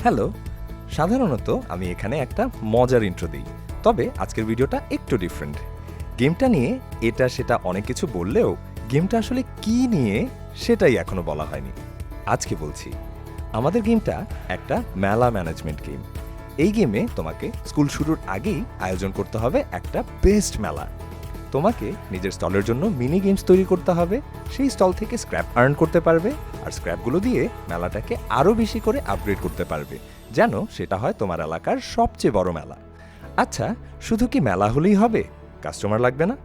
Hello, সাধারণত আমি এখানে একটা মজার ইন্ট্রো দিই, তবে আজকের ভিডিওটা একটু ডিফারেন্ট। গেমটা নিয়ে এটা সেটা অনেক কিছু বললেও গেমটা আসলে কি নিয়ে সেটাই এখনো বলা হয়নি। আজকে বলছি, আমাদের গেমটা একটা মেলা ম্যানেজমেন্ট গেম। এই গেমে তোমাকে স্কুল শুরুর আগেই আয়োজন করতে হবে একটা বেস্ট মেলা। তোমাকে নিজের স্টলের জন্য মিনি গেমস তৈরি করতে হবে, সেই স্টল থেকে স্ক্র্যাপ আর্ন করতে পারবে, আর স্ক্র্যাপগুলো দিয়ে মেলাটাকে আরও বেশি করে আপগ্রেড করতে পারবে, যেন সেটা হয় তোমার এলাকার সবচেয়ে বড় মেলা। আচ্ছা, শুধু কি মেলা হলেই হবে? কাস্টমার লাগবে না?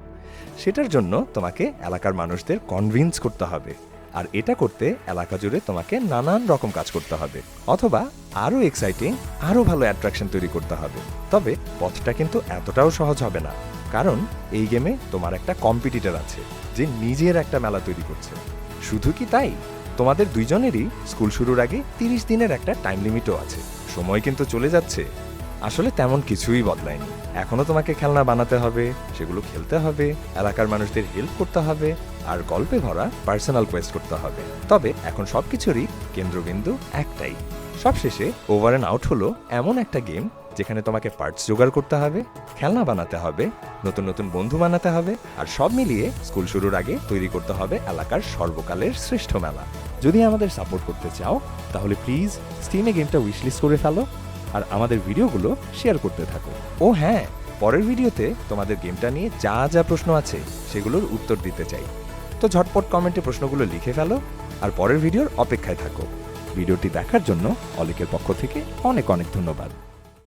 সেটার জন্য তোমাকে এলাকার মানুষদের কনভিন্স করতে হবে, আর এটা করতে এলাকা জুড়ে তোমাকে নানান রকম কাজ করতে হবে, অথবা আরও এক্সাইটিং আরও ভালো অ্যাট্রাকশন তৈরি করতে হবে। তবে পথটা কিন্তু এতটাও সহজ হবে না, কারণ এই গেমে তোমার একটা কম্পিটিটর আছে যে নিজের একটা মেলা তৈরি করছে। শুধু কি তাই, তোমাদের দুইজনেরই স্কুল শুরুর আগে 30 দিনের একটা টাইম লিমিটও আছে। সময় কিন্তু চলে যাচ্ছে, আসলে তেমন কিছুই বদলায়নি। এখনো তোমাকে খেলনা বানাতে হবে, সেগুলো খেলতে হবে, এলাকার মানুষদের হেল্প করতে হবে, আর গল্পে ভরা পার্সোনাল কোয়েস্ট করতে হবে। তবে এখন সবকিছুরই কেন্দ্রবিন্দু একটাই। সবশেষে ওভার অ্যান্ড আউট হলো এমন একটা গেম যেখানে তোমাকে পার্টস জোগাড় করতে হবে, খেলনা বানাতে হবে, নতুন নতুন বন্ধু বানাতে হবে, আর সব মিলিয়ে স্কুল শুরুর আগে তৈরি করতে হবে এলাকার সর্বকালের শ্রেষ্ঠ মেলা। যদি আমাদের সাপোর্ট করতে চাও, তাহলে প্লিজ স্টিমে গেমটা উইশলিস্ট করে ফেলো, আর আমাদের ভিডিওগুলো শেয়ার করতে থাকো। ও হ্যাঁ, পরের ভিডিওতে তোমাদের গেমটা নিয়ে যা যা প্রশ্ন আছে সেগুলোর উত্তর দিতে চাই। তো ঝটপট কমেন্টে প্রশ্নগুলো লিখে ফেলো, আর পরের ভিডিওর অপেক্ষায় থাকো। ভিডিওটি দেখার জন্য অলিকের পক্ষ থেকে অনেক অনেক ধন্যবাদ।